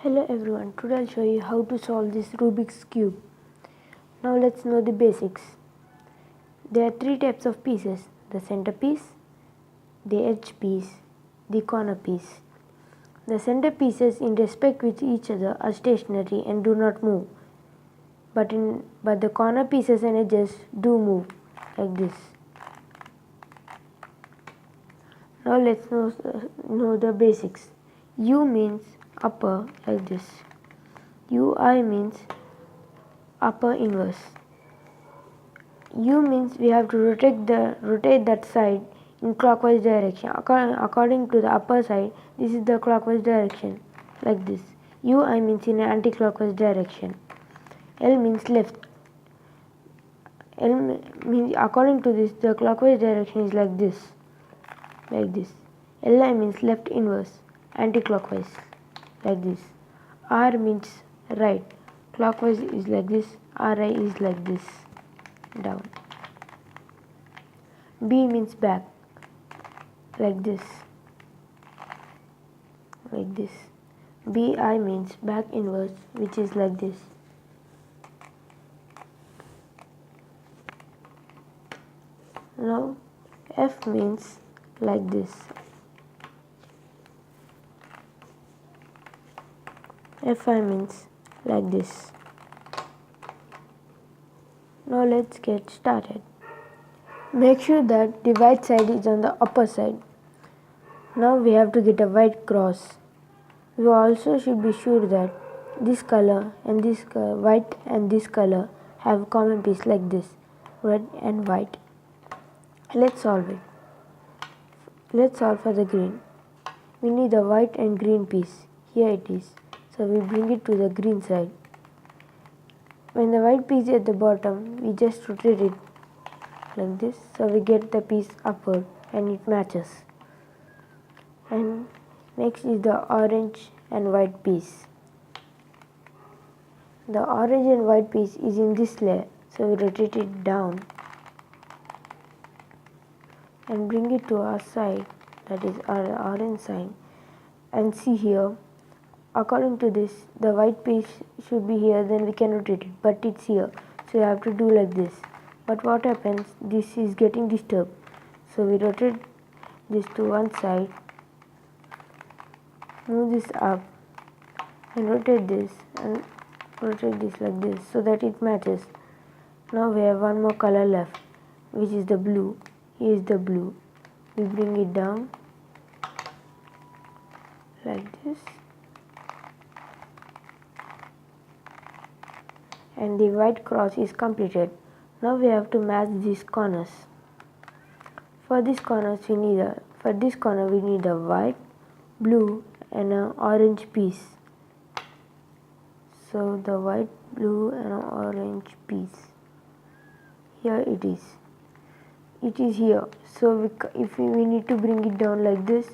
Hello everyone, today I'll show you how to solve this Rubik's cube. Now let's know the basics. There are three types of pieces: the center piece, the edge piece, the corner piece. The center pieces in respect with each other are stationary and do not move, but the corner pieces and edges do move, like this. Now let's know the basics. U means upper, like this. UI means upper inverse. U means we have to rotate that side in clockwise direction. According to the upper side, this is the clockwise direction, like this. UI means in an anti-clockwise direction. L means left. L means according to this, the clockwise direction is like this, like this. Li means left inverse, anti-clockwise, like this. R means right, clockwise is like this. Ri is like this, down. B means back, like this, like this. Bi means back inverse, which is like this. Now F means like this. Fi means like this. Now let's get started. Make sure that the white side is on the upper side. Now we have to get a white cross. We also should be sure that this color and this white and this color have common piece, like this, red and white. Let's solve it. Let's solve for the green. We need a white and green piece. Here it is. So we bring it to the green side. When the white piece is at the bottom, we just rotate it like this, so we get the piece upward and it matches. And next is the orange and white piece. The orange and white piece is in this layer, so we rotate it down and bring it to our side, that is our orange side. And see here, according to this, the white piece should be here, then we can rotate it, but it's here, so you have to do like this. But what happens, this is getting disturbed, so we rotate this to one side, move this up and rotate this like this, so that it matches. Now we have one more color left, which is the blue. Here is the blue. We bring it down like this, and the white cross is completed. Now we have to match these corners. For these corners we need a white, blue and an orange piece. So the white, blue and orange piece, here it is. It is here. So we need to bring it down like this,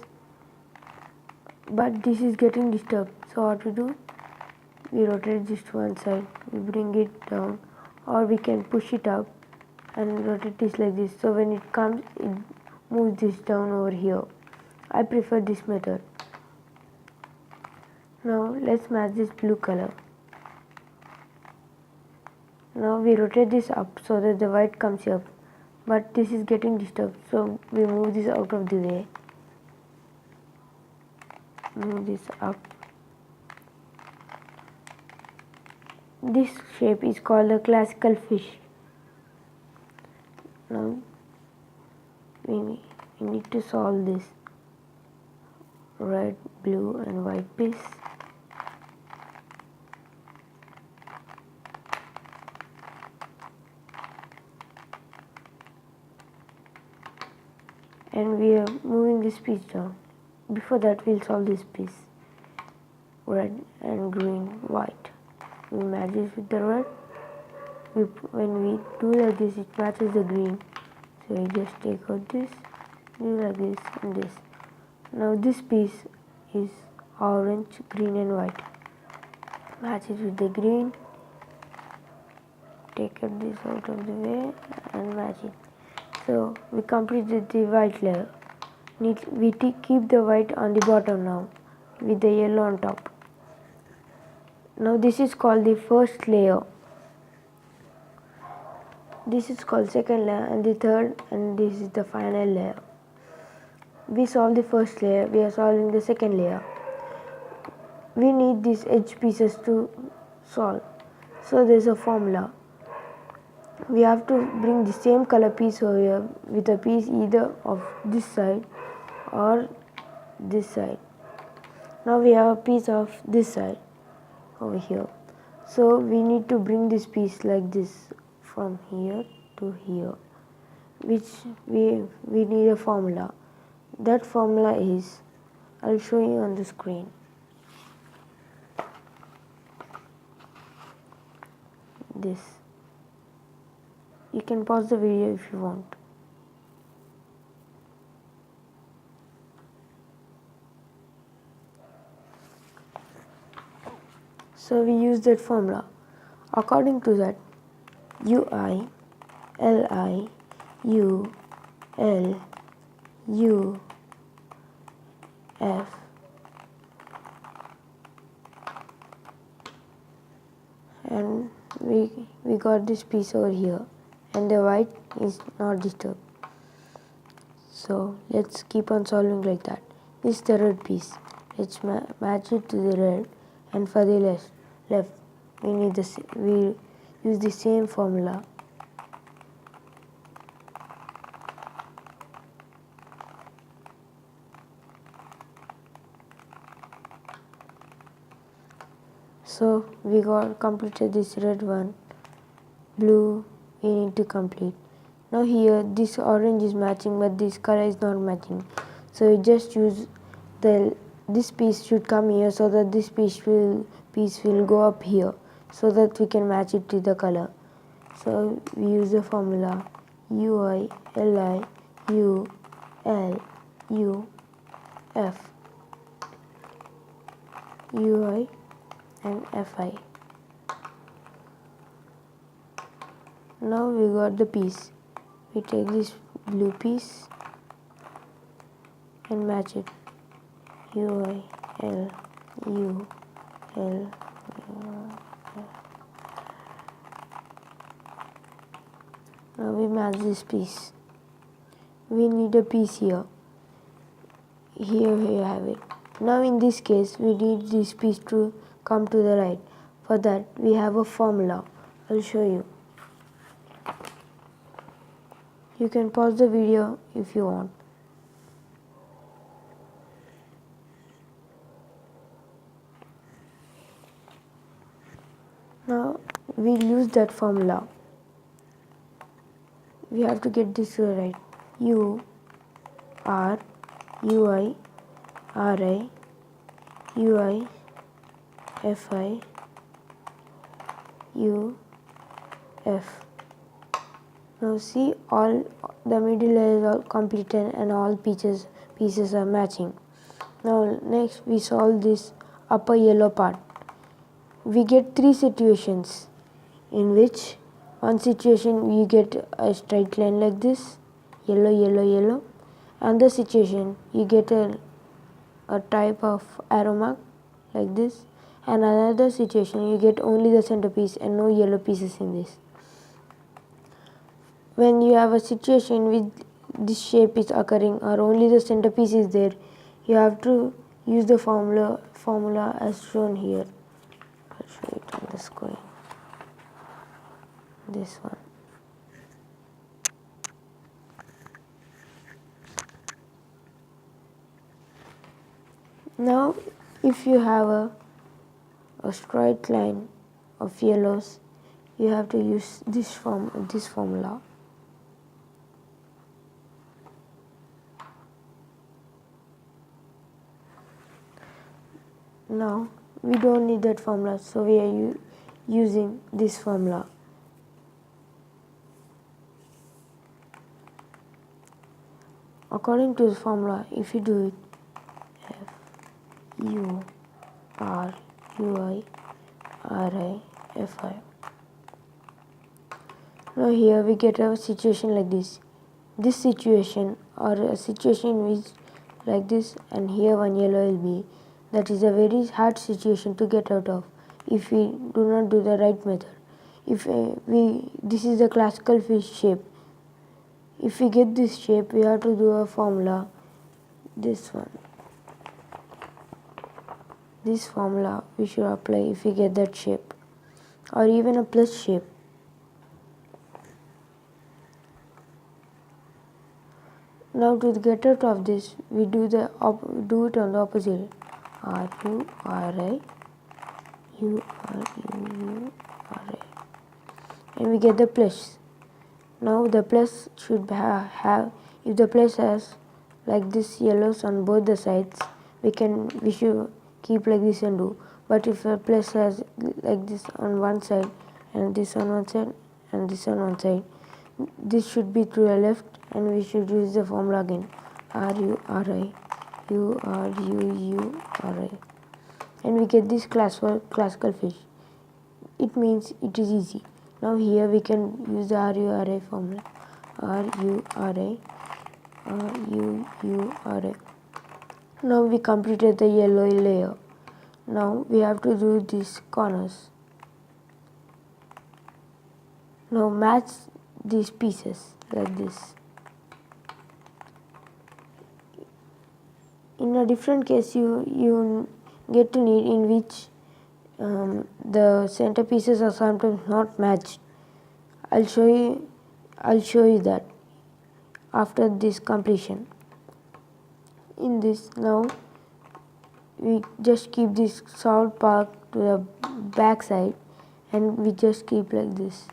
but this is getting disturbed. So what we do? We rotate this to one side, we bring it down, or we can push it up and rotate this like this, so when it comes, it moves this down over here. I prefer this method. Now let's match this blue color. Now we rotate this up so that the white comes up, but this is getting disturbed, so we move this out of the way. Move this up. This shape is called a classical fish. Now we need to solve this red, blue and white piece. And we are moving this piece down. Before that, we'll solve this piece, red and green, white. We match this with the red. When we do like this, it matches the green. So we just take out this, do like this and this. Now this piece is orange, green and white. Match it with the green. Take this out of the way and match it. So we completed the white layer. We keep the white on the bottom now with the yellow on top. Now this is called the first layer. This is called second layer, and the third, and this is the final layer. We solve the first layer, we are solving the second layer. We need these edge pieces to solve. So there is a formula. We have to bring the same color piece over here with a piece either of this side or this side. Now we have a piece of this side over here. So we need to bring this piece like this from here to here, which we need a formula. That formula is, I'll show you on the screen. This. You can pause the video if you want. So we use that formula. According to that, UI, LI, U, L, U, F, and we got this piece over here, and the white is not disturbed. So let's keep on solving like that. This is the red piece. Let's match it to the red, and for the left we use the same formula. So we got completed this red one. Blue we need to complete. Now here this orange is matching, but this color is not matching. So we just use this piece should come here, so that this piece will go up here, so that we can match it to the color. So we use the formula UI, LI, U, L, U, F, UI and Fi. Now we got the piece. We take this blue piece and match it. UI, L, U, L, now we match this piece. We need a piece here. Here we have it. Now in this case, we need this piece to come to the right. For that, we have a formula. I'll show you. You can pause the video if you want. Now we'll use that formula. We have to get this right. U, R, UI, RI, UI, FI, U, F. Now see, all the middle layer is all completed and all pieces are matching. Now next we solve this upper yellow part. We get three situations, in which one situation you get a straight line like this, yellow, yellow, yellow. Another situation you get a type of arrow mark like this, and another situation you get only the centerpiece and no yellow pieces in this. When you have a situation with this shape is occurring or only the centerpiece is there, you have to use the formula as shown here. I'll show it on the screen. This one. Now if you have a straight line of yellows, you have to use this formula. Now we don't need that formula, so we are using this formula. According to the formula, if you do it, F, U, R, UI, RI, FI. Now here we get a situation like this. This situation or a situation which like this, and here one yellow will be. That is a very hard situation to get out of. if we do not do the right method. If this is the classical fish shape. If we get this shape, we have to do a formula. This one. This formula we should apply if we get that shape, or even a plus shape. Now to get out of this, we do it on the opposite. R U R I U R U U R I, and we get the plus. Now the plus should have if the plus has like this yellows on both the sides, we should keep like this and do. But if a plus has like this on one side and this on one side and this on one side, this should be to the left, and we should use the formula again. R U R I U R U U R I, and we get this classical fish. It means it is easy. Now here we can use the RURI formula. RURI RUURI. Now we completed the yellow layer. Now we have to do these corners. Now match these pieces like this. In a different case, you get to need in which the center pieces are sometimes not matched. I'll show you that after this completion. In this, now we just keep this solid part to the back side, and we just keep like this.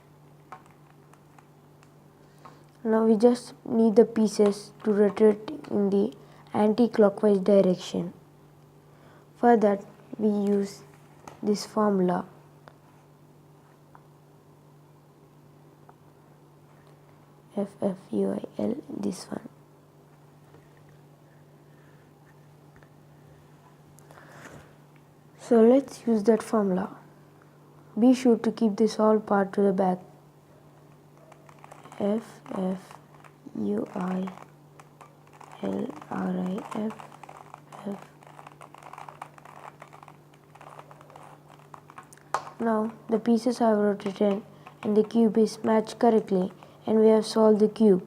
Now we just need the pieces to rotate in the anti-clockwise direction. For that, we use this formula. FFUIL, this one. So let's use that formula. Be sure to keep this whole part to the back. FFUILRIFF. Now the pieces are rotated and the cube is matched correctly, and we have solved the cube.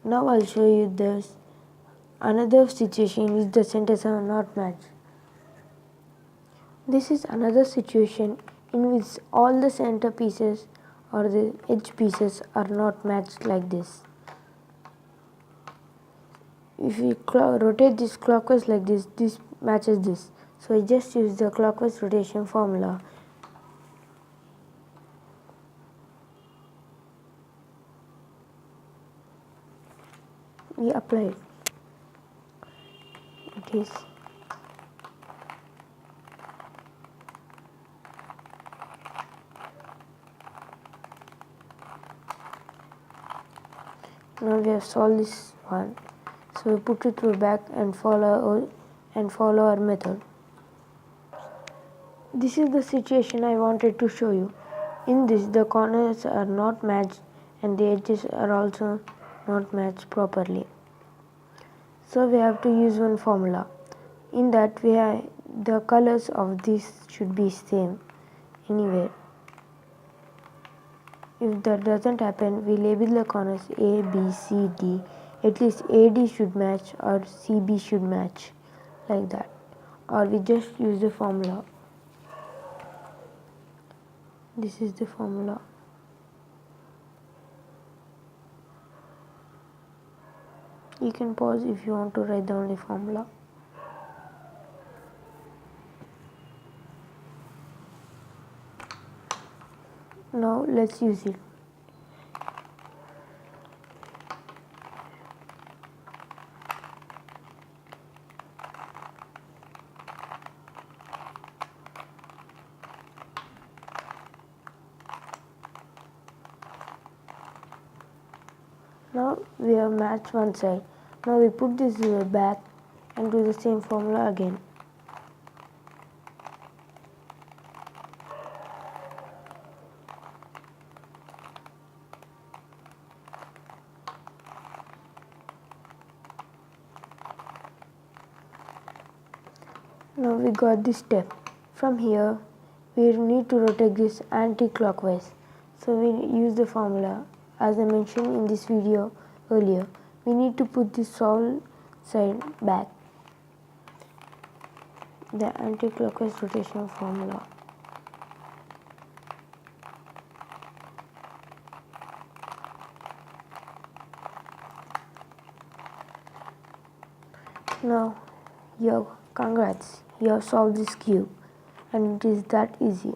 Now I'll show you this another situation in which the centers are not matched. This is another situation in which all the center pieces or the edge pieces are not matched like this. If we rotate this clockwise like this, this matches this. So I just use the clockwise rotation formula. We apply it. It is now we have solved this one. So we put it to back and follow our method. This is the situation I wanted to show you. In this, the corners are not matched and the edges are also not matched properly. So we have to use one formula. In that, the colors of this should be same anywhere. If that doesn't happen, we label the corners A, B, C, D. At least AD should match or CB should match, like that. Or we just use the formula. This is the formula. You can pause if you want to write down the formula. Now let's use it. Now we have matched one side. Now we put this back and do the same formula again. Now we got this step. From here we need to rotate this anti-clockwise. So we use the formula as I mentioned in this video earlier. We need to put the solved side back. The anti-clockwise rotation formula. Now, congrats, you have solved this cube, and it is that easy.